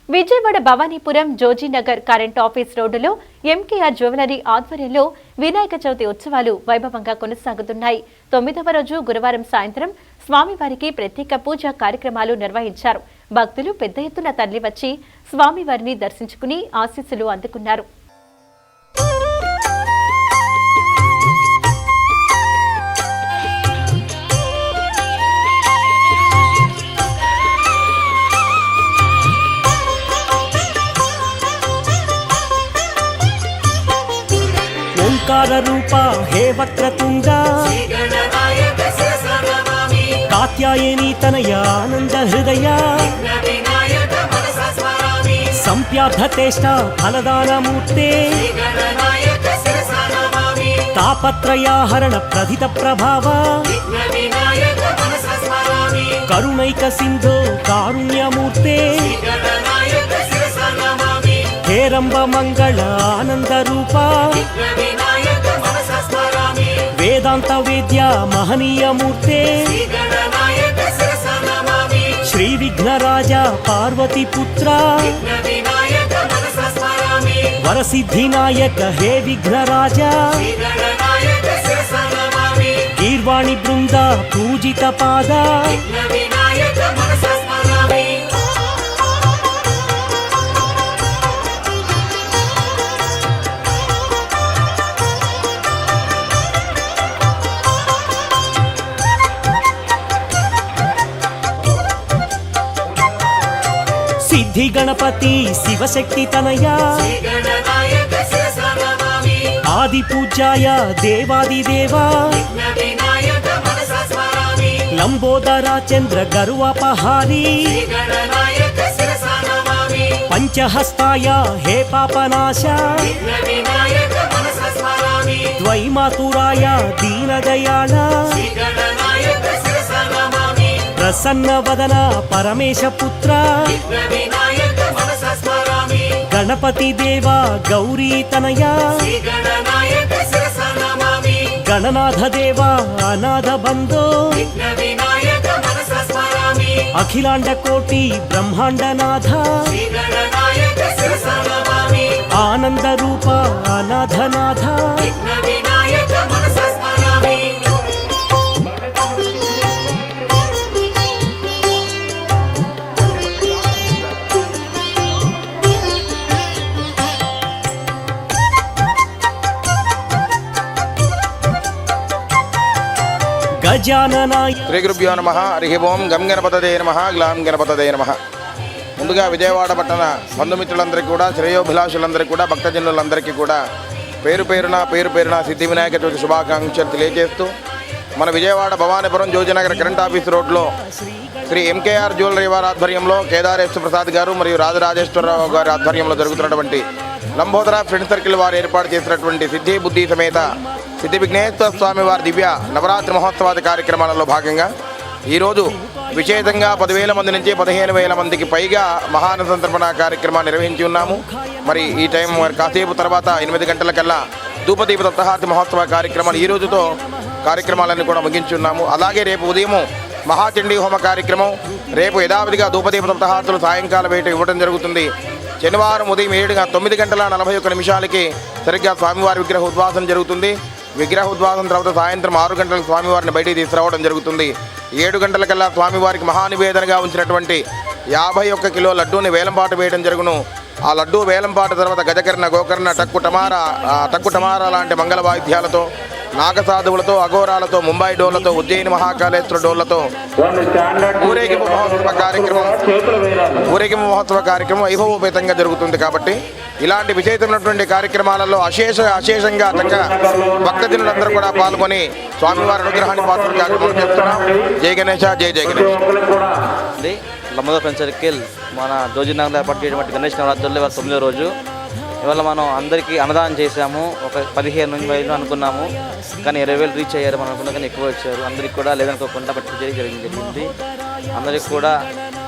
Vijayawada Bhavanipuram Jojinagar current office రోడ్డులో MKR jewellery ఆధ్వర్యంలో వినాయక చవితి ఉత్సవాలు వైభవంగా కొనసాగుతున్నాయి. 9వ రోజు గురువారం సాయంత్రం స్వామివారికి ప్రత్యేక పూజా కార్యక్రమాలు నిర్వహించారు. భక్తులు పెద్ద ఎత్తున తరలివచ్చి స్వామివారిని దర్శించుకుని ఆశీస్సులు అందుకున్నారు. ఓంకార రూప హే వక్రతుండ కాత్యాయని తనయ ఆనంద హృదయ సంప్యార్థతేష్ట ఫలదానమూర్తే తాపత్రయాహరణ ప్రధిత ప్రభావ కరుణైక సింధో కారుణ్యమూర్తే హేరంబ మంగళ ఆనంద రూప వేదాంత వేద్య మహనీయమూర్తే శ్రీ విఘ్నరాజ పార్వతి పుత్ర వరసిద్ధినాయక హే విఘ్నరాజ గీర్వాణి బృంద పూజిత పాద సిద్ధి గణపతి శివశక్తి తనయ ఆది పూజ్యాయ దేవాదిదేవా లంబోదర చంద్ర గరువపహారీ పంచహస్తాయ హే పాపనాశ ద్వైమాతురాయ దీనదయాళ ప్రసన్న వదన పరమేశ పుత్ర గణపతి దేవా గౌరీ తనయ గణనాథ దేవా అనాథ బంధో అఖిలాండ కోటి బ్రహ్మాండనాథ ఆనంద రూప అనాథనాథ శ్రీ గురుభ్యో నమః. హరి ఓం. గం గణపతదే నమః. గ్లాం గణపతదే నమః. ముందుగా విజయవాడ పట్టణ బంధుమిత్రులందరికీ కూడా, శ్రేయోభిలాషులందరికీ కూడా, భక్తజనులందరికీ కూడా పేరు పేరున సిద్ధి వినాయక చవితి శుభాకాంక్షలు తెలియజేస్తూ, మన విజయవాడ భవానీపురం జోజీనగర్ కరెంట్ ఆఫీస్ రోడ్లో శ్రీ ఎంకేఆర్ జ్యువెలరీ వారి ఆధ్వర్యంలో కేదారేశ్వర ప్రసాద్ గారు మరియు రాజరాజేశ్వరరావు గారి ఆధ్వర్యంలో జరుగుతున్నటువంటి లంబోదర ఫ్రెండ్ సర్కిల్ వారు ఏర్పాటు చేసినటువంటి సిద్ధి బుద్ధి సమేత సిద్ధి విఘ్నేశ్వర స్వామి వారి దివ్య నవరాత్రి మహోత్సవాది కార్యక్రమాలలో భాగంగా ఈరోజు విశేషంగా 10,000 మంది నుంచి 15,000 మందికి పైగా మహాన సంతర్పణ కార్యక్రమాన్ని నిర్వహించి ఉన్నాము. మరి ఈ టైం కాసేపు తర్వాత 8 గంటలకల్లా ధూపదీప సప్తాహారతి మహోత్సవ కార్యక్రమాలు ఈ రోజుతో కార్యక్రమాలన్నీ కూడా ముగించున్నాము. అలాగే రేపు ఉదయం మహాచండీ హోమ కార్యక్రమం, రేపు యథావిధిగా ధూపదీప సప్తాహారతులు సాయంకాల వేట ఇవ్వడం జరుగుతుంది. శనివారం ఉదయం 9 గంటల 41 నిమిషాలకి సరిగ్గా స్వామివారి విగ్రహ ఉద్వాసన జరుగుతుంది. విగ్రహ ఉద్వాసన తర్వాత సాయంత్రం 6 గంటలకు స్వామివారిని బయటికి తీసుకురావడం జరుగుతుంది. 7 గంటలకల్లా స్వామివారికి మహానివేదనగా ఉంచినటువంటి 51 కిలో లడ్డూని వేలంపాటు వేయడం జరుగును. ఆ లడ్డూ వేలంపాటు తర్వాత గజకర్ణ, గోకర్ణ, టక్కు టమారా లాంటి మంగళ వాయిద్యాలతో, నాగసాధువులతో, అఘోరాలతో, ముంబై డోళ్లతో, ఉజ్జయిని మహాకాళేశ్వర డోళ్లతో ఊరేగింపు మహోత్సవ కార్యక్రమం వైభవోపేతంగా జరుగుతుంది. కాబట్టి ఇలాంటి విశేషమైనటువంటి కార్యక్రమాలలో అశేషంగా చక్కగా భక్తజనులందరూ కూడా పాల్గొని స్వామివారి అనుగ్రహాన్ని పాత్ర కార్యక్రమం చేస్తున్నాం. జై గణేశ, జై జై గణేష్. లంబోదర ఫ్రెండ్ సర్కిల్ మన జోజీనగర్లో ఏర్పాటు చేయడం గణేష్ నవరాత్రులు 9వ రోజు. ఇవాళ మనం అందరికీ అన్నదానం చేశాము. ఒక 15,000 అనుకున్నాము, కానీ 20,000 రీచ్ అయ్యారు. మనం అనుకున్నా కానీ ఎక్కువ వచ్చారు. అందరికీ కూడా లేదనుకోకుండా పట్టి జరిగింది. అందరికీ కూడా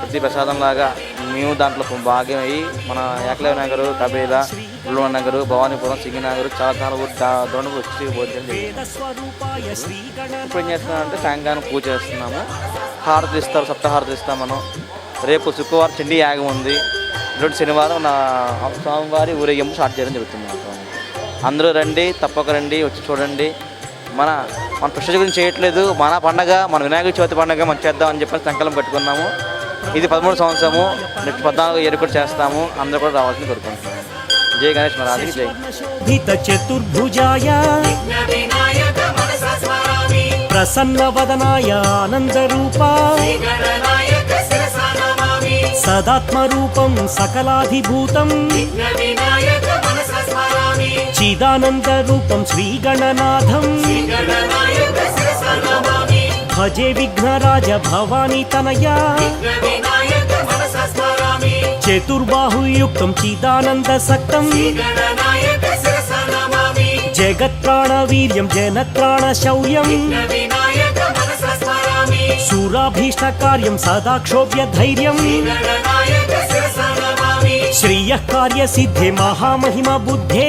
ప్రతి ప్రసాదం లాగా మేము దాంట్లో భాగమయ్యి మన ఏకలవ్య నగర్, కబేలా, ఉల్వన్ నగర్, భవానీపురం, సింగినగర్ చాలా దూరం వచ్చి భోజనం చేస్తాం. ఇప్పుడు ఏం చేస్తున్నామంటే సాయంకాలం పూజ చేస్తున్నాము. హారతి ఇస్తారు, సప్తహారతి ఇస్తాం. మనం రేపు శుక్రవారం చండీ యాగం ఉంది. ఈరోజు శనివారం నా స్వామివారి ఊరేగింపు స్టార్ట్ చేయడం జరుగుతుంది. అందరూ రండి, తప్పక రండి, వచ్చి చూడండి. మన ప్రొసెస్ గురించి చేయట్లేదు, మన పండగ, మన వినాయక చవితి పండగ మనం చేద్దాం అని చెప్పి సంకల్పం పెట్టుకున్నాము. ఇది 13 సంవత్సరము, నెక్స్ట్ 14 ఇయర్ కూడా చేస్తాము. అందరూ కూడా రావాల్సింది కోరుకుంటున్నాము. జై గణేష్ మహారాజ్కి జై. చతుర్భుజాయ ప్రసన్న వదనాయ ఆనంద రూపా సదాత్మరూపం సకలాధిభూతం చిదానంద రూపం శ్రీగణనాథం భజే విఘ్నరాజ భవానీ తనయా చతుర్బాహుయుక్తం చిదానంద సక్తం జగత్ప్రాణవీర్యం జనత్రాణ శౌర్యం శూరాభీష్టకార్యం సదాక్షోభ్య ధైర్యం శ్రీయః కార్యసిద్ధే మహామహిమ బుద్ధే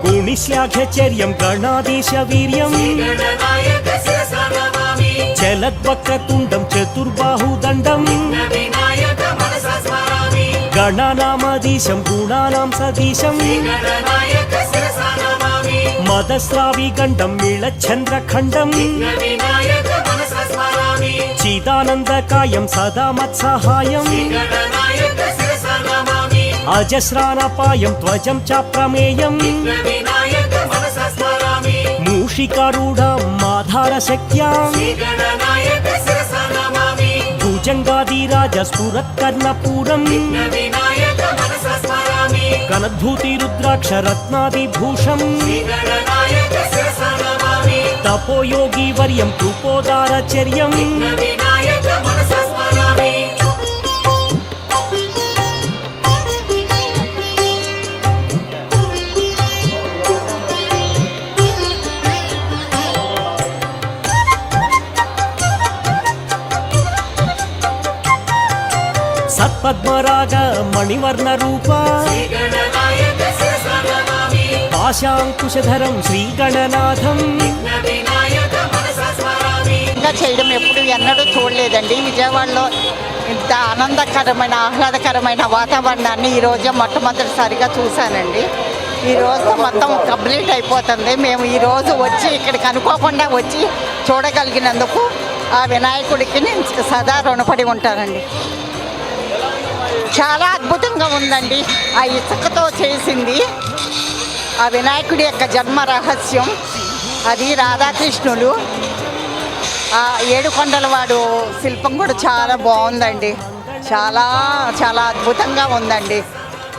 గుణిశ్లాఘ్యచర్యం గణాధీశ వీర్యం చలద్వక్రతుండం చతుర్బాహుదండం గణానామధీశం గుణానాం సదీశం మదస్రావిగండం నీళచంద్రఖండం చిదానందకాయం సదా మత్సహాయం అజస్రానపాయం త్వజం చాప్రమేయం మూషికారూఢం మాధారశక్త్యాం భుజంగాదిరాజ స్ఫురత్కర్ణపూరం కనద్భూతి రుద్రాక్ష రత్నాదిభూషం తపోయోగి వర్యం కృపోదారచర్యం సత్పద్మరాగ మణివర్ణ రూపా పాశాంకుశధరం శ్రీగణనాథం ఇంకా చేయడం ఎప్పుడు ఎన్నడూ చూడలేదండి. విజయవాడలో ఇంత ఆనందకరమైన ఆహ్లాదకరమైన వాతావరణాన్ని ఈరోజు మొట్టమొదటిసారిగా చూశానండి. ఈరోజు మొత్తం కంప్లీట్ అయిపోతుంది. మేము ఈరోజు వచ్చి ఇక్కడికి అనుకోకుండా వచ్చి చూడగలిగినందుకు ఆ వినాయకుడికి నేను సదా రుణపడి ఉంటానండి. చాలా అద్భుతంగా ఉందండి. ఆ ఇసుకతో చేసింది ఆ వినాయకుడి యొక్క జన్మ రహస్యం, అది రాధాకృష్ణులు, ఆ ఏడుకొండలవాడు శిల్పం కూడా చాలా బాగుందండి. చాలా చాలా అద్భుతంగా ఉందండి.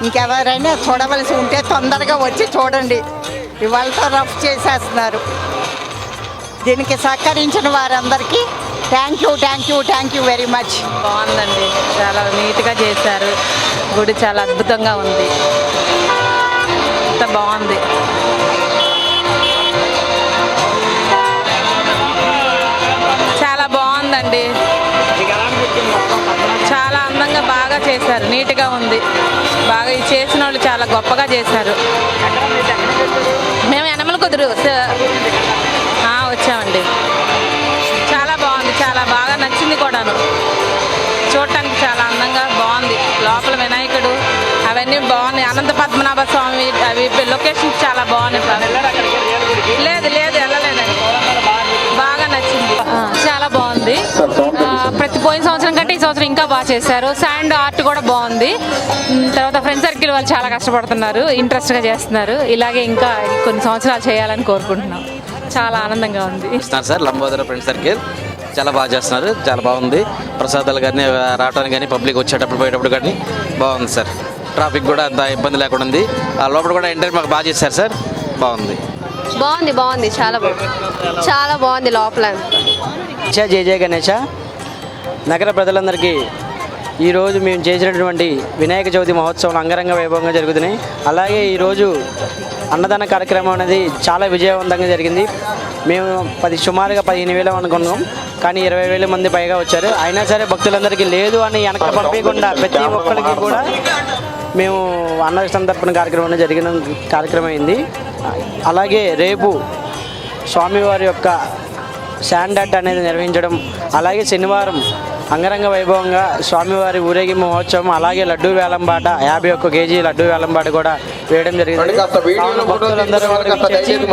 ఇంకెవరైనా చూడవలసి ఉంటే తొందరగా వచ్చి చూడండి. ఇవాళతో రఫ్ చేసేస్తున్నారు. దీనికి సహకరించిన వారందరికీ థ్యాంక్ యూ వెరీ మచ్. బాగుందండి, చాలా నీట్గా చేశారు. గుడి చాలా అద్భుతంగా ఉంది, అంత బాగుంది. చాలా బాగుందండి, చాలా అందంగా బాగా చేశారు, నీట్గా ఉంది. బాగా ఈ చేసిన వాళ్ళు చాలా గొప్పగా చేశారు. మేము యనమల కుదురు వచ్చామండి. చాలా బాగుంది, చాలా బాగా నచ్చింది కూడాను. చూడటానికి చాలా అందంగా బాగుంది. లోపల వినాయకుడు అవన్నీ బాగున్నాయి. అనంత పద్మనాభ స్వామి అవి లొకేషన్ చాలా బాగున్నాయి. లేదు వెళ్ళలేదండి, బాగా నచ్చింది. చాలా బాగుంది. పోయిన సంవత్సరం కంటే ఈ సంవత్సరం ఇంకా బాగా చేశారు. శాండ్ ఆర్ట్ కూడా బాగుంది. తర్వాత ఫ్రెండ్ సర్కిల్ వాళ్ళు చాలా కష్టపడుతున్నారు, ఇంట్రెస్ట్గా చేస్తున్నారు. ఇలాగే ఇంకా కొన్ని సంవత్సరాలు చేయాలని కోరుకుంటున్నాం. చాలా ఆనందంగా ఉంది. సార్ లంబోదర ఫ్రెండ్ సర్కిల్ చాలా బాగా చేస్తున్నారు, చాలా బాగుంది. ప్రసాదాలు కానీ రావడానికి కానీ పబ్లిక్ వచ్చేటప్పుడు పోయేటప్పుడు కానీ బాగుంది సార్. ట్రాఫిక్ కూడా అంత ఇబ్బంది లేకుండా ఉంది. లోపల కూడా ఎంటర్ మాకు బాగా చేశారు సార్, బాగుంది. చాలా బాగుంది లోపల. జై జయ గణేష. నగర ప్రజలందరికీ ఈరోజు మేము చేసినటువంటి వినాయక చవితి మహోత్సవం అంగరంగ వైభవంగా జరుగుతున్నాయి. అలాగే ఈరోజు అన్నదాన కార్యక్రమం అనేది చాలా విజయవంతంగా జరిగింది. మేము సుమారుగా 15,000 అనుకున్నాం, కానీ 20,000 మంది పైగా వచ్చారు. అయినా సరే భక్తులందరికీ లేదు అని వెనక్కి పంపించకుండా ప్రతి ఒక్కరికి కూడా మేము అన్న సంతర్పణ కార్యక్రమం జరిగిన కార్యక్రమం అయింది. అలాగే రేపు స్వామివారి యొక్క శాండాట్ అనేది నిర్వహించడం, అలాగే శనివారం అంగరంగ వైభవంగా స్వామివారి ఊరేగింపు మహోత్సవం, అలాగే లడ్డూ వేలంపాట 51 కేజీ లడ్డూ వేలంపాట కూడా వేయడం జరిగింది. భక్తులందరూ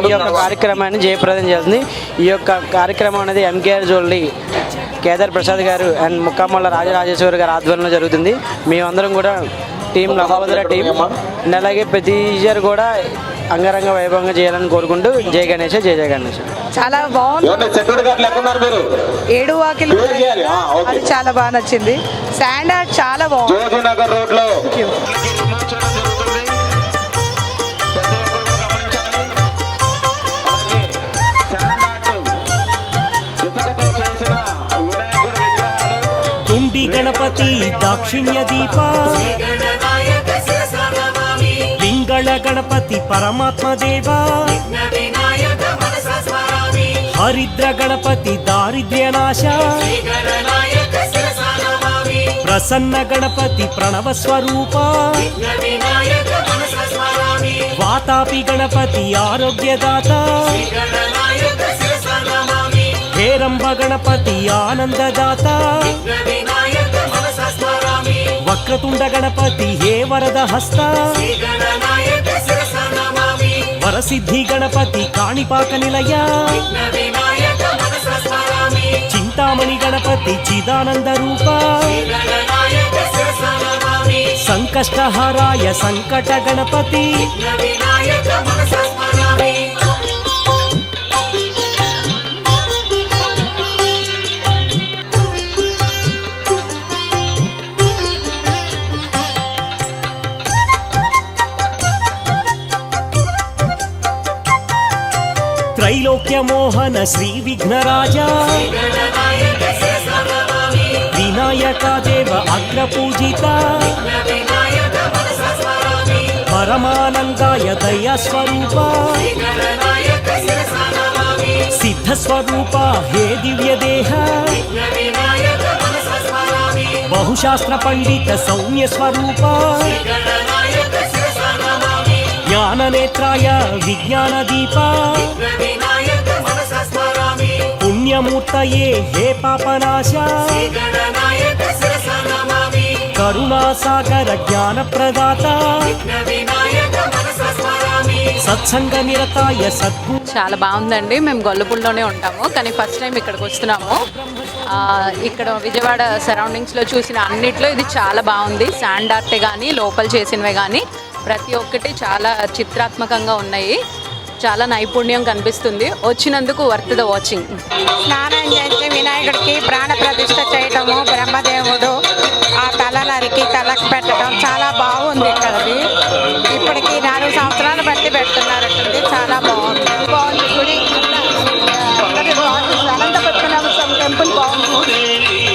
ఈ యొక్క కార్యక్రమాన్ని జయప్రదం చేస్తుంది. ఈ యొక్క కార్యక్రమం అనేది ఎంకేఆర్ జ్యువెలరీ కేదార్ ప్రసాద్ గారు అండ్ ముక్కామల్ల రాజరాజేశ్వరి గారి ఆధ్వర్యంలో జరుగుతుంది. మేమందరం కూడా టీం లహోదర టీం, అండ్ అలాగే ప్రతి ఇయర్ కూడా అంగరంగ వైభవంగా చేయాలని కోరుకుంటూ జై గణేష్ జై జై గణేష్. చాలా బాగుంది. 7 వాకిలు అది చాలా బాగా నచ్చింది. శాండ్ ఆర్ట్ చాలా బాగుంది. తుండి గణపతి దాక్షిణ్య దీప, పింగళ గణపతి పరమాత్మ దేవ, హరిద్ర గణపతి దారిద్ర్య నాశ, ప్రసన్న గణపతి ప్రణవ స్వరూప, వాతాపి గణపతి ఆరోగ్యదాత, హేరంబ గణపతి ఆనందదాత, వక్రతుండ గణపతి హే వరద హస్త, వరసిద్ధి గణపతి కాణిపాక నిలయ, చింతామణి గణపతి చిదానంద రూప, సంకష్టహరాయ సంకట గణపతి, त्रैलोक्य मोहन श्री विघ्नराज, विनायक देव अग्रपूजिता, परमानंदाय दया स्वरूपा, सिद्ध स्वरूपा हे दिव्य देह, बहुशास्त्र पंडित सौम्य स्वरूपा, ज्ञान नेत्राय विज्ञान दीपा, पुण्यमूर्तये हे पापनाशा, करुणासागर ज्ञान प्रदाता, సత్సంగ నిరతాయ సద్గు. చాలా బాగుందండి. మేము గొల్లపూడిలోనే ఉంటాము, కానీ ఫస్ట్ టైం ఇక్కడికి వస్తున్నాము. ఇక్కడ విజయవాడ సరౌండింగ్స్లో చూసిన అన్నిట్లో ఇది చాలా బాగుంది. శాండ్ ఆర్టే కానీ లోపల చేసినవే కానీ ప్రతి ఒక్కటి చాలా చిత్రాత్మకంగా ఉన్నాయి. చాలా నైపుణ్యం కనిపిస్తుంది. వచ్చినందుకు వర్త్ ద వాచింగ్. స్నానం చేసి వినాయకుడికి ప్రాణ ప్రతిష్ఠ చేయటము, బ్రహ్మదేవుడు ఆ తల నరికి తలకు పెట్టడం చాలా బాగుంది. ఇక్కడికి ఇప్పటికి 4 సంవత్సరాలు బట్టి పెడుతున్నారటండి. చాలా బాగుంది.